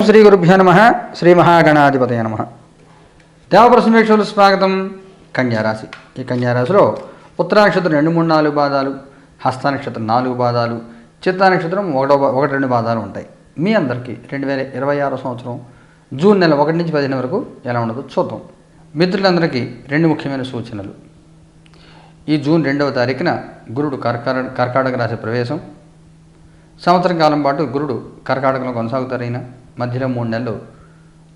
శ్రీ గురుభ్యో నమః. శ్రీ మహాగణాధిపతయ నమః. దేవప్రశ్న వీక్షకులు స్వాగతం. కన్యారాశి. ఈ కన్యారాశిలో ఉత్తరా నక్షత్రం 2, 3, 4 పాదాలు, హస్త నక్షత్రం 4 పాదాలు, చిత్తా నక్షత్రం 1, 2 పాదాలు ఉంటాయి. మీ అందరికీ 2026 సంవత్సరం జూన్ నెల 1 నుంచి 15 వరకు ఎలా ఉండదో చూద్దాం. మిత్రులందరికీ 2 ముఖ్యమైన సూచనలు. ఈ జూన్ 2వ తారీఖున గురుడు కర్కాటక రాశి ప్రవేశం. సంవత్సరం కాలం పాటు గురుడు కర్కాటకంలో కొనసాగుతారైన మధ్యలో 3 నెలలు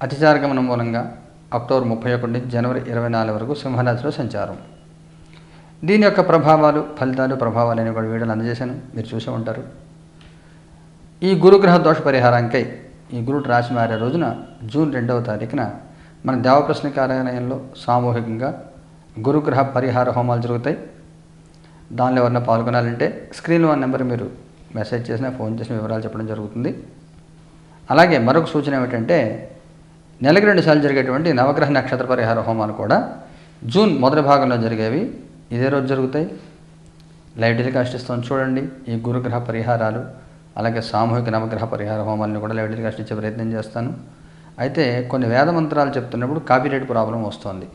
అతిచార గమనం మూలంగా అక్టోబర్ 31 నుంచి జనవరి 24 వరకు సింహరాశిలో సంచారం. దీని యొక్క ప్రభావాలు, ఫలితాలు, ప్రభావాలు అనే కూడా వీడియోలు అందజేశాను, మీరు చూసే ఉంటారు. ఈ గురుగ్రహ దోష పరిహారానికై ఈ గురుడు రాశి మారే రోజున జూన్ 2వ తారీఖున మన దేవప్రశ్న కార్యాలయంలో సామూహికంగా గురుగ్రహ పరిహార హోమాలు జరుగుతాయి. దానిలో ఎవరైనా పాల్గొనాలంటే స్క్రీన్లో ఉన్న నెంబర్ మీరు మెసేజ్ చేసినా, ఫోన్ చేసిన వివరాలు చెప్పడం జరుగుతుంది. అలాగే మరొక సూచన ఏమిటంటే, నెలకు 2 సార్లు జరిగేటువంటి నవగ్రహ నక్షత్ర పరిహార హోమాలు కూడా జూన్ మొదటి భాగంలో జరిగేవి ఇదే రోజు జరుగుతాయి. లైవ్ టెలికాస్ట్ ఇస్తాం చూడండి. ఈ గురుగ్రహ పరిహారాలు అలాగే సామూహిక నవగ్రహ పరిహార హోమాలను కూడా లైవ్ టెలికాస్ట్ ఇచ్చే ప్రయత్నం చేస్తాను. అయితే కొన్ని వేద మంత్రాలు చెప్తున్నప్పుడు కాపీరైట్ ప్రాబ్లం వస్తుంది.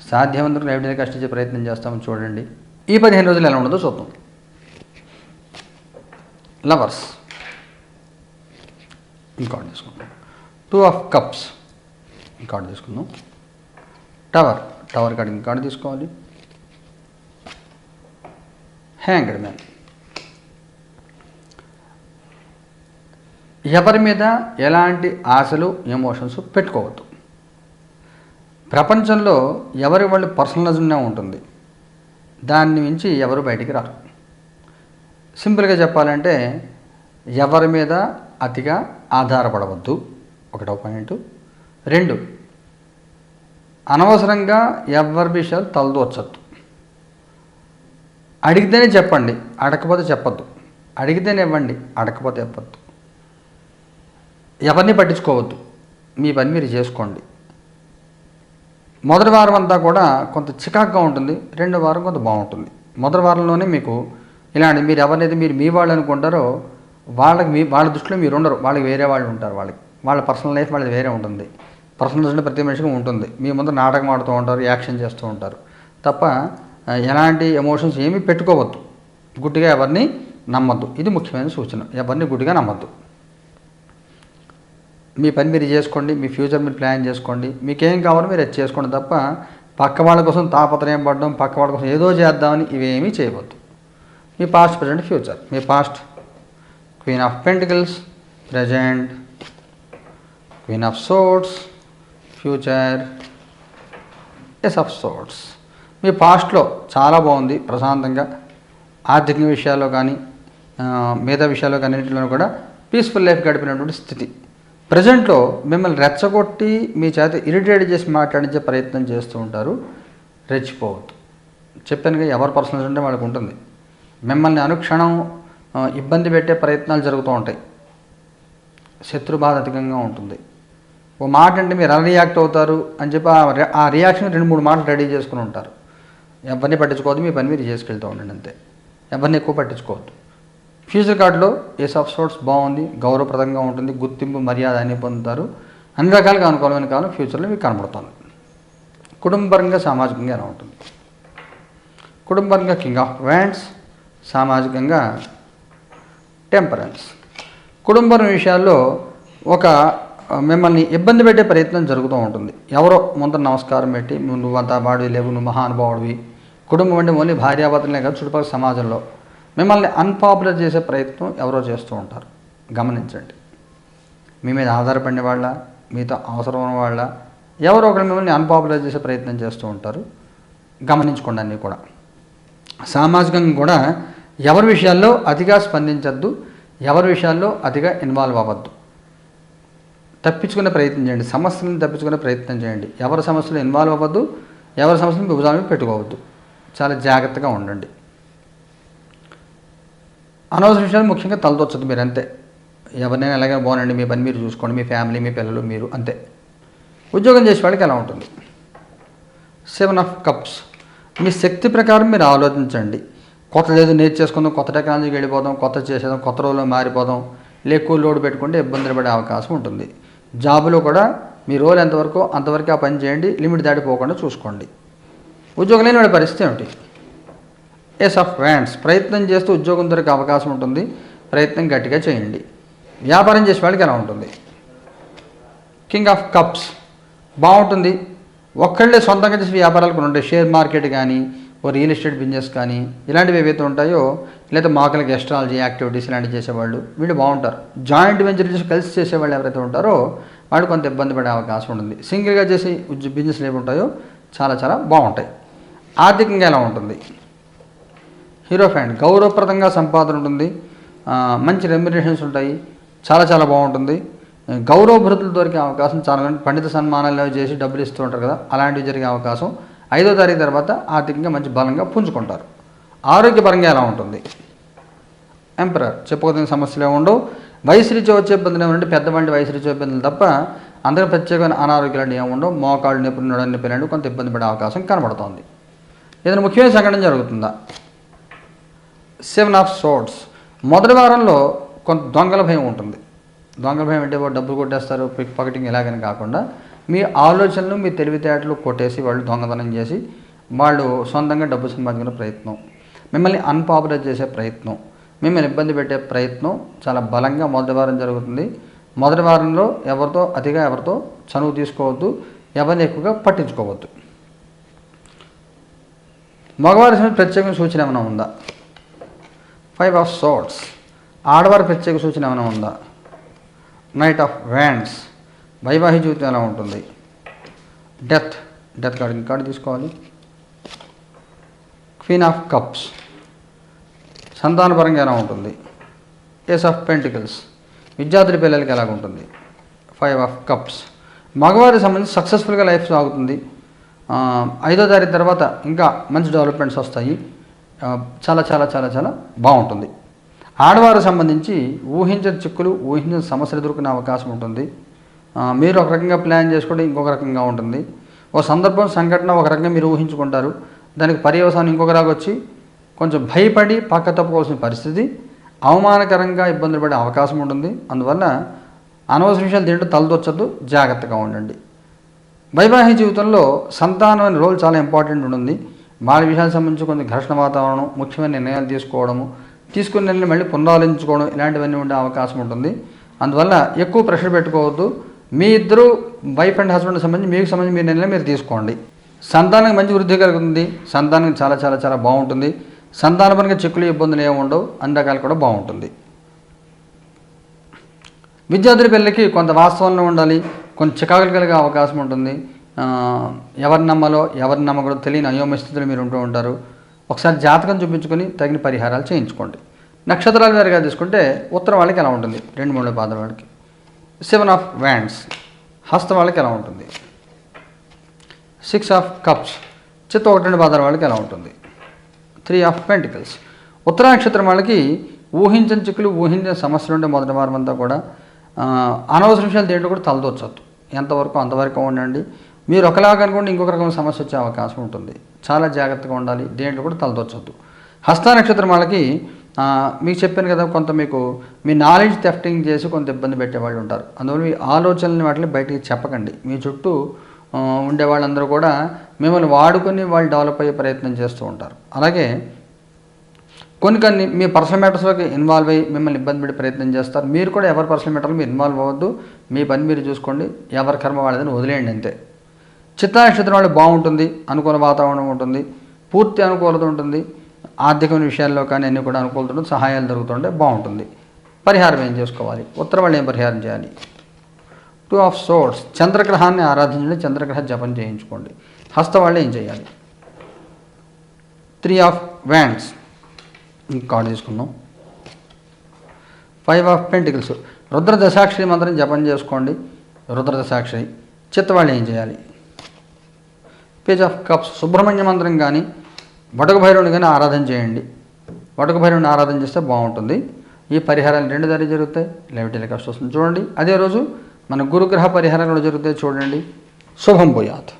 సాధ్యమంతరం లైవ్ టెలికాస్ట్ ఇచ్చే ప్రయత్నం చేస్తాము చూడండి. ఈ 15 రోజులు ఎలా ఉండదో చూద్దాం. లవర్స్ ఇంకోటి తీసుకుందాం. 2 ఆఫ్ కప్స్ ఇంకోటి తీసుకుందాం. టవర్ కార్డు ఇంకోటి తీసుకోవాలి. Hanged man. ఎవరి మీద ఎలాంటి ఆశలు, ఎమోషన్స్ పెట్టుకోవద్దు. ప్రపంచంలో ఎవరి వాళ్ళు పర్సనలిజంగా ఉంటుంది, దాన్ని మించి ఎవరు బయటికి రారు. సింపుల్గా చెప్పాలంటే ఎవరి మీద అతిగా ఆధారపడవద్దు, 1వ పాయింట్. 2, అనవసరంగా ఎవరి విషయాలు తలదూర్చొద్దు. అడిగితేనే చెప్పండి, అడగకపోతే చెప్పొద్దు. అడిగితేనే ఇవ్వండి, అడగకపోతే చెప్పొద్దు. ఎవరిని పట్టించుకోవద్దు, మీ పని మీరు చేసుకోండి. మొదటి వారం అంతా కూడా కొంత చికాకుగా ఉంటుంది, 2వ వారం కొంత బాగుంటుంది. మొదటి వారంలోనే మీకు ఇలాంటి మీరు ఎవరినైతే మీరు మీ వాళ్ళు అనుకుంటారో వాళ్ళ దృష్టిలో మీరు ఉండరు, వాళ్ళకి వేరే వాళ్ళు ఉంటారు. వాళ్ళ పర్సనల్ లైఫ్ వాళ్ళది వేరే ఉంటుంది. పర్సనల్ దృష్టిలో ప్రతి మనిషికి ఉంటుంది. మీ ముందు నాటకం ఆడుతూ ఉంటారు, యాక్షన్ చేస్తూ ఉంటారు తప్ప ఎలాంటి ఎమోషన్స్ ఏమీ పెట్టుకోవద్దు. గుడ్డిగా ఎవరిని నమ్మద్దు. ఇది ముఖ్యమైన సూచన. ఎవరిని గుడ్డిగా నమ్మద్దు. మీ పని మీరు చేసుకోండి, మీ ఫ్యూచర్ మీరు ప్లాన్ చేసుకోండి, మీకేం కావాలో మీరు అది చేసుకోండి తప్ప పక్క వాళ్ళ కోసం తాపత్రయం పడడం, పక్క వాళ్ళ కోసం ఏదో చేద్దామని ఇవేమీ చేయవద్దు. మీ పాస్ట్, ప్రజెంట్, ఫ్యూచర్. మీ past queen of pentacles, present queen of swords, future ace of swords. మీ పాస్ట్లో చాలా బాగుంది, ప్రశాంతంగా ఆర్థిక విషయాల్లో కానీ మిగతా విషయాల్లో కానీ అన్నింటిలో కూడా పీస్ఫుల్ లైఫ్ గడిపినటువంటి స్థితి. ప్రజెంట్లో మిమ్మల్ని రెచ్చగొట్టి మీ చేత ఇరిటేట్ చేసి మాట్లాడించే ప్రయత్నం చేస్తూ ఉంటారు. రెచ్చిపోవద్దు. చెప్పానుగా, ఎవరి పర్సనల్ ఉంటే వాళ్ళకి ఉంటుంది. మిమ్మల్ని అనుక్షణం ఇబ్బంది పెట్టే ప్రయత్నాలు జరుగుతూ ఉంటాయి. శత్రు బాధ అధికంగా ఉంటుంది. ఓ మాట అంటే మీరు ఎలా రియాక్ట్ అవుతారు అని చెప్పి ఆ రియాక్షన్ 2-3 మాటలు రెడీ చేసుకుని ఉంటారు. ఎవరిని పట్టించుకోవద్దు, మీ పని మీరు చేసుకెళ్తూ ఉండండి అంతే. ఎవరిని ఎక్కువ పట్టించుకోవద్దు. ఫ్యూచర్ కార్డులో ఏస్ ఆఫ్ సోర్ట్స్ బాగుంది, గౌరవప్రదంగా ఉంటుంది, గుర్తింపు, మర్యాద అన్ని పొందుతారు. అన్ని రకాలుగా అనుకూలమైన కాలం ఫ్యూచర్లో మీకు కనబడుతుంది. కుటుంబపరంగా, సామాజికంగా ఎలా ఉంటుంది? కుటుంబపరంగా కింగ్ ఆఫ్ వ్యాండ్స్, సామాజికంగా టెంపరెన్స్. కుటుంబం విషయాల్లో ఒక మిమ్మల్ని ఇబ్బంది పెట్టే ప్రయత్నం జరుగుతూ ఉంటుంది. ఎవరో ముందు నమస్కారం పెట్టి నువ్వంతా బాడీ లేవు, నువ్వు మహానుభావుడివి. కుటుంబం అంటే ఓన్లీ భార్యాభర్తలే కాదు, చుట్టుపక్కల సమాజంలో మిమ్మల్ని అన్పాపులర్ చేసే ప్రయత్నం ఎవరో చేస్తూ ఉంటారు. గమనించండి. మీ మీద ఆధారపడిన వాళ్ళ, మీతో అవసరం ఉన్న వాళ్ళ, ఎవరో ఒకరు మిమ్మల్ని అన్పాపులర్ చేసే ప్రయత్నం చేస్తూ ఉంటారు. గమనించుకోండి. అన్నీ కూడా సామాజికంగా కూడా ఎవరి విషయాల్లో అతిగా స్పందించద్దు, ఎవరి విషయాల్లో అతిగా ఇన్వాల్వ్ అవ్వద్దు. తప్పించుకునే ప్రయత్నం చేయండి, సమస్యలను తప్పించుకునే ప్రయత్నం చేయండి. ఎవరి సమస్యలు ఇన్వాల్వ్ అవ్వద్దు, ఎవరి సమస్యలను విభజన పెట్టుకోవద్దు. చాలా జాగ్రత్తగా ఉండండి. అనవసర విషయాలు ముఖ్యంగా తలదొచ్చదు. మీరు అంతే. ఎవరినైనా ఎలాగైనా బాగుండండి, మీ పని మీరు చూసుకోండి, మీ ఫ్యామిలీ, మీ పిల్లలు, మీరు అంతే. ఉద్యోగం చేసే వాళ్ళకి ఎలా ఉంటుంది? 7 ఆఫ్ కప్స్. మీ శక్తి ప్రకారం మీరు ఆలోచించండి. కొత్తది ఏదో నేర్చేసుకుందాం, కొత్త టెక్నాలజీకి వెళ్ళిపోదాం, కొత్త చేసేదాం, కొత్త రోజుల్లో మారిపోదాం, ఎక్కువ లోడ్ పెట్టుకుంటే ఇబ్బందులు పడే అవకాశం ఉంటుంది. జాబులో కూడా మీ రోల్ ఎంతవరకు అంతవరకు ఆ పని చేయండి, లిమిట్ దాటిపోకుండా చూసుకోండి. ఉద్యోగం లేని వాడి పరిస్థితి ఏమిటి? ఏస్ ఆఫ్ వ్యాండ్స్, ప్రయత్నం చేస్తూ ఉద్యోగం దొరికే అవకాశం ఉంటుంది, ప్రయత్నం గట్టిగా చేయండి. వ్యాపారం చేసే వాళ్ళకి ఎలా ఉంటుంది? కింగ్ ఆఫ్ కప్స్, బాగుంటుంది. ఒక్కళ్ళే సొంతంగా చేసే వ్యాపారాలు కొన్ని ఉంటాయి, షేర్ మార్కెట్ కానీ ఓ రియల్ ఎస్టేట్ బిజినెస్ కానీ ఇలాంటివి ఏవైతే ఉంటాయో, లేదా మాకలకి ఎస్ట్రాలజీ యాక్టివిటీస్ ఇలాంటివి చేసేవాళ్ళు వీళ్ళు బాగుంటారు. జాయింట్ వెంచర్ చేసి కలిసి చేసేవాళ్ళు ఎవరైతే ఉంటారో వాళ్ళు కొంత ఇబ్బంది పడే అవకాశం ఉంటుంది. సింగిల్గా చేసే బిజినెస్లు ఏవి ఉంటాయో చాలా చాలా బాగుంటాయి. ఆర్థికంగా ఎలా ఉంటుంది? హీరోఫ్యాండ్, గౌరవప్రదంగా సంపాదన ఉంటుంది, మంచి రెమ్యునరేషన్స్ ఉంటాయి, చాలా చాలా బాగుంటుంది. గౌరవ భృతులు దొరికే అవకాశం చాలా, పండిత సన్మానాలు చేసి డబ్బులు ఇస్తూ ఉంటారు కదా, అలాంటివి జరిగే అవకాశం. 5వ తారీఖు తర్వాత ఆర్థికంగా మంచి బలంగా పుంజుకుంటారు. ఆరోగ్యపరంగా ఎలా ఉంటుంది? ఎంపరర్, చెప్పుకోదగిన సమస్యలు ఏమి ఉండవు. వయసు రీత్యా వచ్చే ఇబ్బందులు ఏమంటే పెద్దవాడి వయసు రీత్యా ఇబ్బందులు తప్ప అందరూ ప్రత్యేకమైన అనారోగ్యాలు ఏమి ఉండవు. మోకాళ్ళు నొప్పులు, నడుము నొప్పులు కొంత ఇబ్బంది పడే అవకాశం కనబడుతోంది. ఏదైనా ముఖ్యమైన సంఘటన జరుగుతుందా? 7 ఆఫ్ సోర్డ్స్, మొదటి వారంలో కొంత దొంగల భయం ఉంటుంది. దొంగల భయం అంటే డబ్బులు కొట్టేస్తారు, పిక్ పాకెటింగ్ ఇలాగని కాకుండా మీ ఆలోచనలు మీ తెలివితేటలు కొట్టేసి వాళ్ళు దొంగతనం చేసి వాళ్ళు సొంతంగా డబ్బు సంపాదించుకునే ప్రయత్నం, మిమ్మల్ని అన్పాపులర్ చేసే ప్రయత్నం, మిమ్మల్ని ఇబ్బంది పెట్టే ప్రయత్నం చాలా బలంగా మొదటి వారం జరుగుతుంది. మొదటి వారంలో ఎవరితో చనువు తీసుకోవద్దు, ఎవరిని ఎక్కువగా పట్టించుకోవద్దు. మగవారి సమయం ప్రత్యేకమైన సూచన ఏమైనా ఉందా? 5 ఆఫ్ సోర్డ్స్, ఆడవారి ప్రత్యేక సూచన ఏమైనా ఉందా? నైట్ ఆఫ్ వ్యాండ్స్, వైవాహిక జీవితం ఎలా ఉంటుంది? డెత్ కార్డు తీసుకోవాలి. క్వీన్ ఆఫ్ కప్స్, సంతానపరంగా ఎలా ఉంటుంది? ఏస్ ఆఫ్ పెంటికల్స్, విద్యార్థుల పిల్లలకి ఎలాగ ఉంటుంది? 5 ఆఫ్ కప్స్, మగవారికి సంబంధించి సక్సెస్ఫుల్గా లైఫ్ సాగుతుంది. 5వ తారీఖు తర్వాత ఇంకా మంచి డెవలప్మెంట్స్ వస్తాయి, చాలా చాలా చాలా చాలా బాగుంటుంది. ఆడవారికి సంబంధించి ఊహించిన చిక్కులు, ఊహించిన సమస్యలు ఎదుర్కొనే అవకాశం ఉంటుంది. మీరు ఒక రకంగా ప్లాన్ చేసుకుంటే ఇంకొక రకంగా ఉంటుంది. ఒక సందర్భం, సంఘటన ఒక రకంగా మీరు ఊహించుకుంటారు, దానికి పర్యవసానం ఇంకొకలాగా వచ్చి కొంచెం భయపడి పక్క తప్పుకోవాల్సిన పరిస్థితి, అవమానకరంగా ఇబ్బందులు పడే అవకాశం ఉంటుంది. అందువల్ల అనవసర విషయాలు దీంట్లో తలదొచ్చద్దు, జాగ్రత్తగా ఉండండి. వైవాహిక జీవితంలో సంతానమైన రోల్ చాలా ఇంపార్టెంట్ ఉంటుంది. వాళ్ళ విషయాలకు సంబంధించి కొంచెం ఘర్షణ వాతావరణం, ముఖ్యమైన నిర్ణయాలు తీసుకున్న నిర్ణయం మళ్ళీ పునరాలోచించుకోవడం ఇలాంటివన్నీ ఉండే అవకాశం ఉంటుంది. అందువల్ల ఎక్కువ ప్రెషర్ పెట్టుకోవద్దు. మీ ఇద్దరు వైఫ్ అండ్ హస్బెండ్కి సంబంధించి మీకు సంబంధించి మీ నిర్ణయం మీరు తీసుకోండి. సంతానానికి మంచి వృద్ధి కలుగుతుంది, సంతానానికి చాలా చాలా చాలా బాగుంటుంది. సంతానపరంగా చిక్కులు ఇబ్బందులు ఏమి ఉండవు, అన్ని రకాలు కూడా బాగుంటుంది. విద్యార్థుల పిల్లలకి కొంత వాస్తవంలో ఉండాలి, కొంత చికాకులు కలిగే అవకాశం ఉంటుంది. ఎవరిని నమ్మాలో ఎవరిని నమ్మకూడదో తెలియని అయోమయ స్థితిలో మీరు ఉంటూ ఉంటారు. ఒకసారి జాతకం చూపించుకొని తగిన పరిహారాలు చేయించుకోండి. నక్షత్రాలు వేరుగా తీసుకుంటే ఉత్తరం వాళ్ళకి ఎలా ఉంటుంది? 2-3 పాదాల వాళ్ళకి 7 ఆఫ్ వ్యాండ్స్, హస్త వాళ్ళకి ఎలా ఉంటుంది? 6 ఆఫ్ కప్స్, చిత్త 1-2 పాదాల వాళ్ళకి ఎలా ఉంటుంది? 3 ఆఫ్ పెంటికల్స్, ఉత్తర నక్షత్రం వాళ్ళకి ఊహించిన చిక్కులు, ఊహించిన సమస్యలు ఉంటే మొదటి వారం అంతా కూడా అనవసర విషయాలు దేంట్లో కూడా తలదొచ్చొద్దు. ఎంతవరకు అంతవరకు ఉండండి. మీరు ఒకలాగా అనుకోండి ఇంకొక రకమైన సమస్య వచ్చే అవకాశం ఉంటుంది. చాలా జాగ్రత్తగా ఉండాలి, దేంట్లో కూడా తలదొచ్చొద్దు. హస్త నక్షత్రం వాళ్ళకి మీకు చెప్పాను కదా, కొంత మీకు మీ నాలెడ్జ్ థెఫ్టింగ్ చేసి కొంత ఇబ్బంది పెట్టేవాళ్ళు ఉంటారు. అందువల్ల మీ ఆలోచనని వాటిని బయటికి చెప్పకండి. మీ చుట్టూ ఉండే వాళ్ళందరూ కూడా మిమ్మల్ని వాడుకొని వాళ్ళు డెవలప్ అయ్యే ప్రయత్నం చేస్తూ ఉంటారు. అలాగే కొన్ని మీ పర్సనల్ మ్యాటర్స్లోకి ఇన్వాల్వ్ అయ్యి మిమ్మల్ని ఇబ్బంది పెట్టి ప్రయత్నం చేస్తారు. మీరు కూడా ఎవరి పర్సనల్ మ్యాటర్లో మీరు ఇన్వాల్వ్ అవ్వద్దు. మీ పని మీరు చూసుకోండి, ఎవరి కర్మ వాళ్ళదని వదిలేయండి అంతే. చిత్తా నక్షత్రం వాళ్ళు బాగుంటుంది, అనుకూల వాతావరణం ఉంటుంది, పూర్తి అనుకూలత ఉంటుంది. ఆర్థికమైన విషయాల్లో కానీ అన్నీ కూడా అనుకూలత ఉంటుంది, సహాయాలు జరుగుతుంటే బాగుంటుంది. పరిహారం ఏం చేసుకోవాలి? ఉత్తర వాళ్ళు ఏం పరిహారం చేయాలి? 2 ఆఫ్ సోర్డ్స్, చంద్రగ్రహాన్ని ఆరాధించండి, చంద్రగ్రహ జపం చేయించుకోండి. హస్త వాళ్ళు ఏం చేయాలి? 3 ఆఫ్ వ్యాండ్స్, కార్డు తీసుకుందాం. 5 ఆఫ్ పెంటికల్స్, రుద్ర దశాక్షరి మంత్రం జపం చేసుకోండి, రుద్ర దశాక్షరి. చిత్తవాళ్ళు ఏం చేయాలి? పేజ్ ఆఫ్ కప్స్, సుబ్రహ్మణ్య మంత్రం కానీ వటక భైరవుని కానీ ఆరాధన చేయండి. వటక భైరవుని ఆరాధన చేస్తే బాగుంటుంది. ఈ పరిహారాలు 2 దారి జరుగుతాయి. లెవిటీల కష్టం వస్తుంది చూడండి. అదే రోజు మన గురుగ్రహ పరిహారాలు కూడా జరుగుతాయి చూడండి. శుభం భూయాత్.